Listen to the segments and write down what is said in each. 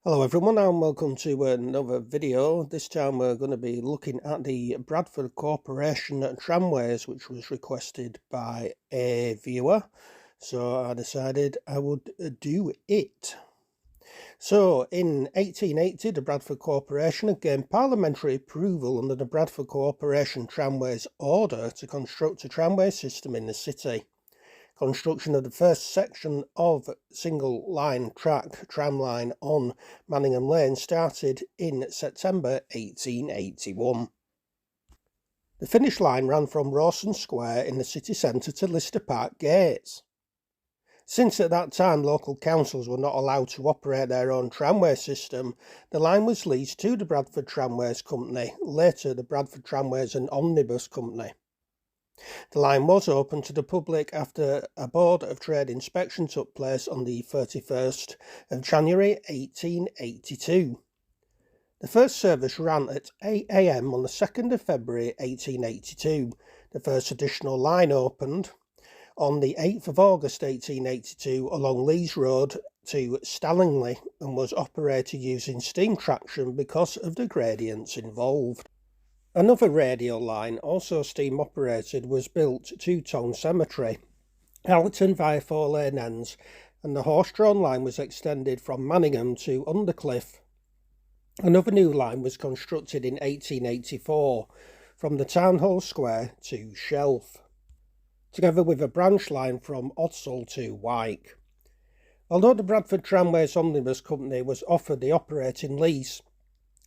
Hello everyone and welcome to another video. This time we're going to be looking at the Bradford Corporation Tramways, which was requested by a viewer. So I decided I would do it. So in 1880 the Bradford Corporation gained parliamentary approval under the Bradford Corporation Tramways order to construct a tramway system in the city. Construction of the first section of single line track tramline on Manningham Lane started in September 1881. The finish line ran from Rawson Square in the city centre to Lister Park Gates. Since at that time local councils were not allowed to operate their own tramway system, the line was leased to the Bradford Tramways Company, later the Bradford Tramways and Omnibus Company. The line was open to the public after a Board of Trade inspection took place on the 31st of January 1882. The first service ran at 8 a.m. on the 2nd of February 1882. The first additional line opened on the 8th of August 1882 along Lees Road to Stallingley and was operated using steam traction because of the gradients involved. Another radial line, also steam operated, was built to Tong Cemetery, Allerton via Four Lane Ends, and the horse-drawn line was extended from Manningham to Undercliff. Another new line was constructed in 1884 from the Town Hall Square to Shelf, together with a branch line from Odsall to Wyke. Although the Bradford Tramways Omnibus Company was offered the operating lease,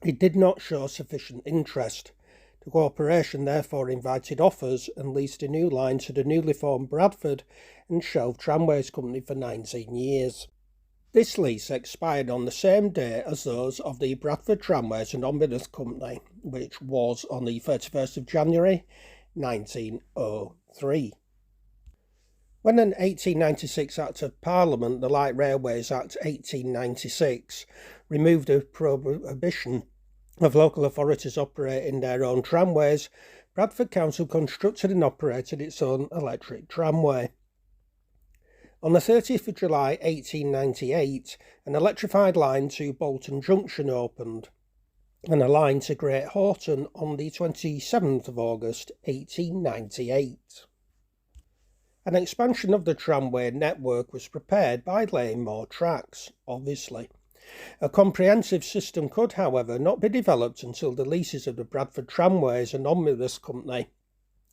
it did not show sufficient interest. The corporation therefore invited offers and leased a new line to the newly formed Bradford and Shelf Tramways Company for 19 years. This lease expired on the same day as those of the Bradford Tramways and Omnibus Company, which was on the 31st of January 1903. When an 1896 Act of Parliament, the Light Railways Act 1896, removed a prohibition of local authorities operating their own tramways, Bradford Council constructed and operated its own electric tramway. On the 30th of July 1898, an electrified line to Bolton Junction opened, and a line to Great Horton on the 27th of August 1898. An expansion of the tramway network was prepared by laying more tracks, obviously. A comprehensive system could, however, not be developed until the leases of the Bradford Tramways and Omnibus Company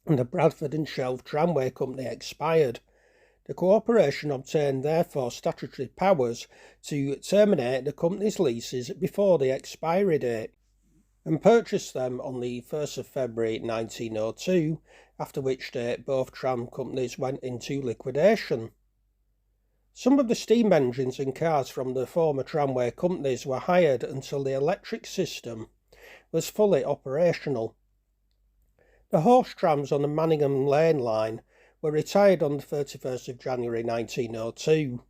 and the Bradford and Shelf Tramway Company expired. The corporation obtained therefore statutory powers to terminate the company's leases before the expiry date and purchased them on the 1st of February 1902, after which date both tram companies went into liquidation. Some of the steam engines and cars from the former tramway companies were hired until the electric system was fully operational. The horse trams on the Manningham Lane line were retired on the 31st of January 1902.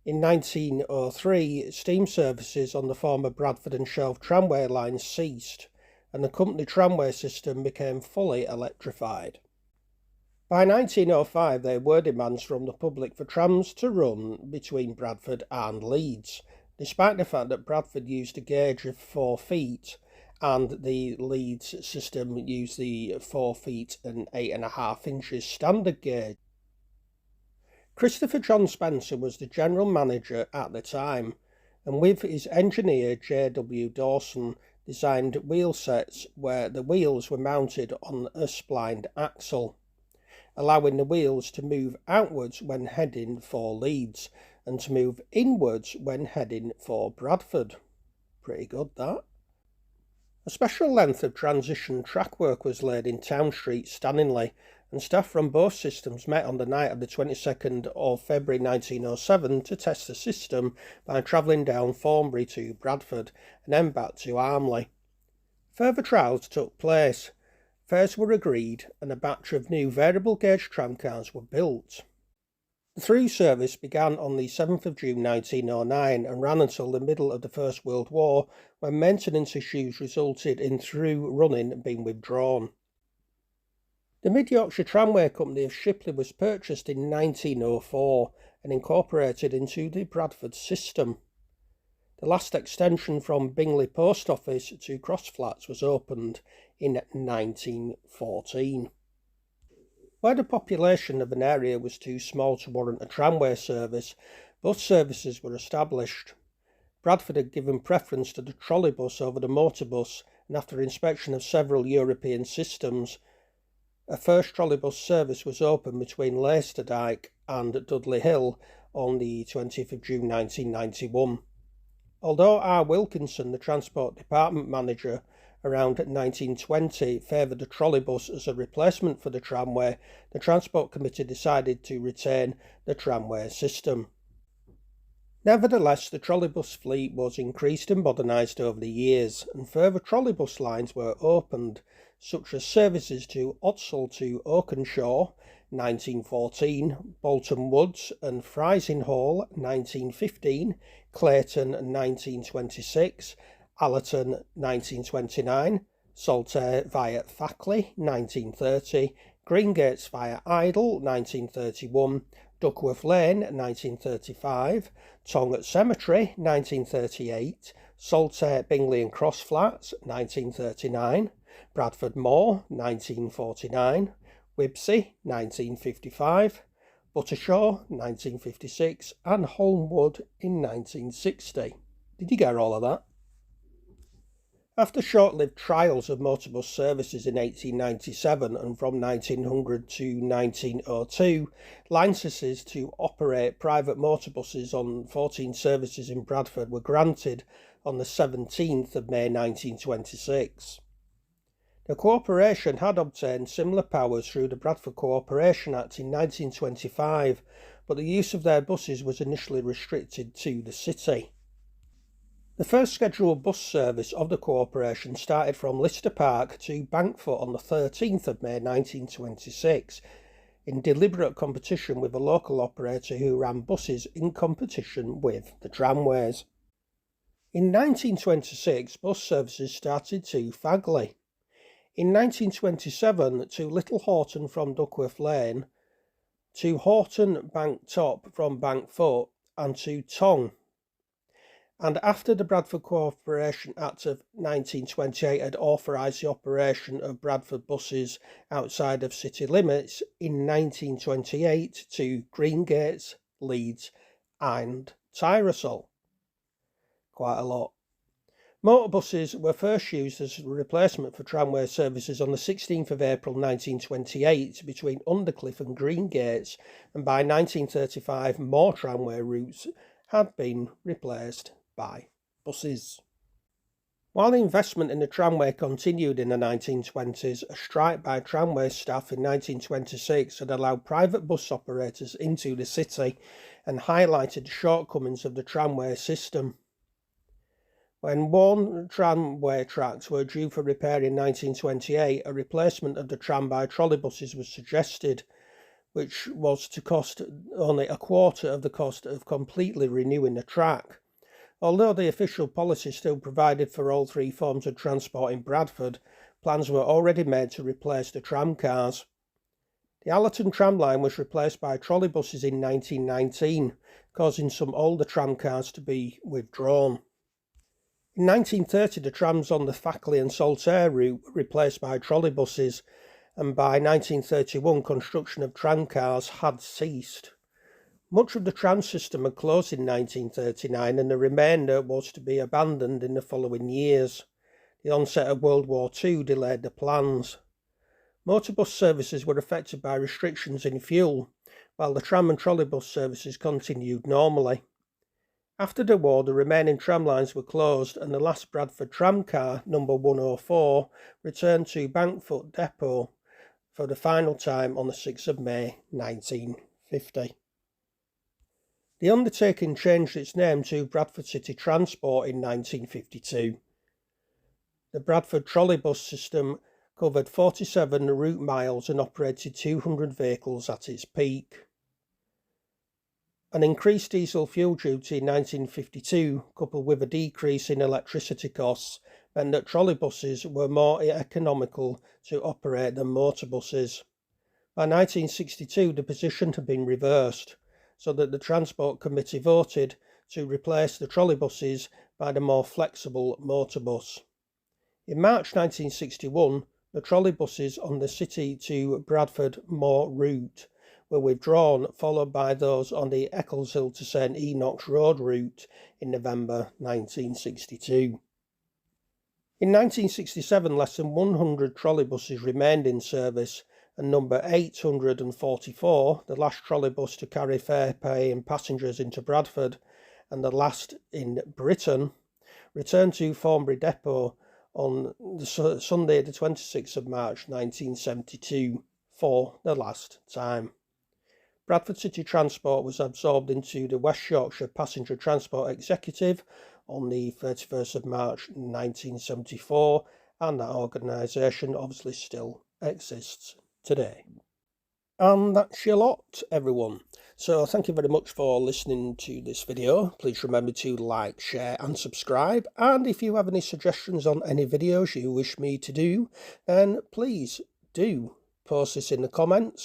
In 1903, steam services on the former Bradford and Shelf tramway lines ceased, and the company tramway system became fully electrified. By 1905 there were demands from the public for trams to run between Bradford and Leeds, despite the fact that Bradford used a gauge of 4 feet and the Leeds system used the 4 feet and 8.5 inches standard gauge. Christopher John Spencer was the general manager at the time, and with his engineer J.W. Dawson designed wheel sets where the wheels were mounted on a splined axle, allowing the wheels to move outwards when heading for Leeds and to move inwards when heading for Bradford. Pretty good, that. A special length of transition track work was laid in Town Street, Stanningley, and staff from both systems met on the night of the 22nd of February 1907 to test the system by travelling down Thornbury to Bradford and then back to Armley. Further trials took place. Fares were agreed and a batch of new variable gauge tramcars were built. The through service began on the 7th of June 1909 and ran until the middle of the First World War, when maintenance issues resulted in through running being withdrawn. The Mid-Yorkshire Tramway Company of Shipley was purchased in 1904 and incorporated into the Bradford system. The last extension from Bingley Post Office to Crossflats was opened in 1914. Where the population of an area was too small to warrant a tramway service, bus services were established. Bradford had given preference to the trolleybus over the motorbus, and after inspection of several European systems, a first trolleybus service was opened between Leicesterdike and Dudley Hill on the 20th of June 1991. Although R. Wilkinson, the Transport Department manager, around 1920 favoured the trolleybus as a replacement for the tramway, the Transport Committee decided to retain the tramway system. Nevertheless, the trolleybus fleet was increased and modernised over the years, and further trolleybus lines were opened, such as services to Odsal to Oakenshaw, 1914, Bolton Woods and Frizinghall, 1915, Clayton, 1926, Allerton, 1929, Saltaire via Thackley, 1930, Greengates via Idle, 1931, Duckworth Lane, 1935, Tongue Cemetery, 1938, Saltaire, Bingley and Crossflats, 1939, Bradford Moor, 1949, Wibsey, 1955, Buttershaw, 1956, and Holmwood in 1960. Did you get all of that? After short-lived trials of motorbus services in 1897 and from 1900 to 1902, licences to operate private motorbuses on 14 services in Bradford were granted on the 17th of May 1926. The Corporation had obtained similar powers through the Bradford Corporation Act in 1925, but the use of their buses was initially restricted to the city. The first scheduled bus service of the Corporation started from Lister Park to Bankfoot on the 13th of May 1926, in deliberate competition with a local operator who ran buses in competition with the tramways. In 1926, bus services started to Fagley. In 1927, to Little Horton from Duckworth Lane, to Horton Bank Top from Bankfoot, and to Tongue. And after the Bradford Corporation Act of 1928 had authorised the operation of Bradford buses outside of city limits, in 1928 to Greengates, Leeds and Tyrosol. Quite a lot. Motorbuses were first used as a replacement for tramway services on the 16th of April 1928 between Undercliff and Greengates, and by 1935 more tramway routes had been replaced by buses. While the investment in the tramway continued in the 1920s, a strike by tramway staff in 1926 had allowed private bus operators into the city and highlighted the shortcomings of the tramway system. When worn tramway tracks were due for repair in 1928, a replacement of the tram by trolleybuses was suggested, which was to cost only a quarter of the cost of completely renewing the track. Although the official policy still provided for all three forms of transport in Bradford, plans were already made to replace the tramcars. The Allerton tram line was replaced by trolleybuses in 1919, causing some older tramcars to be withdrawn. In 1930, the trams on the Thackley and Saltaire route were replaced by trolleybuses, and by 1931 construction of tramcars had ceased. Much of the tram system had closed in 1939, and the remainder was to be abandoned in the following years. The onset of World War II delayed the plans. Motorbus services were affected by restrictions in fuel, while the tram and trolleybus services continued normally. After the war, the remaining tram lines were closed, and the last Bradford tramcar, number 104, returned to Bankfoot Depot for the final time on the 6th of May 1950. The undertaking changed its name to Bradford City Transport in 1952. The Bradford trolleybus system covered 47 route miles and operated 200 vehicles at its peak. An increased diesel fuel duty in 1952, coupled with a decrease in electricity costs, meant that trolleybuses were more economical to operate than motorbuses. By 1962, the position had been reversed, so that the Transport Committee voted to replace the trolleybuses by the more flexible motorbus. In March 1961, the trolleybuses on the City to Bradford Moor route were withdrawn, followed by those on the Eccleshill to St Enoch's Road route in November 1962. In 1967, less than 100 trolleybuses remained in service, and number 844, the last trolleybus to carry fare-paying passengers into Bradford and the last in Britain, returned to Thornbury Depot on Sunday the 26th of March 1972 for the last time. Bradford City Transport was absorbed into the West Yorkshire Passenger Transport Executive on the 31st of March 1974, and that organisation obviously still exists today. And that's your lot, everyone. So thank you very much for listening to this video. Please remember to like, share and subscribe. And if you have any suggestions on any videos you wish me to do, then please do post this in the comments.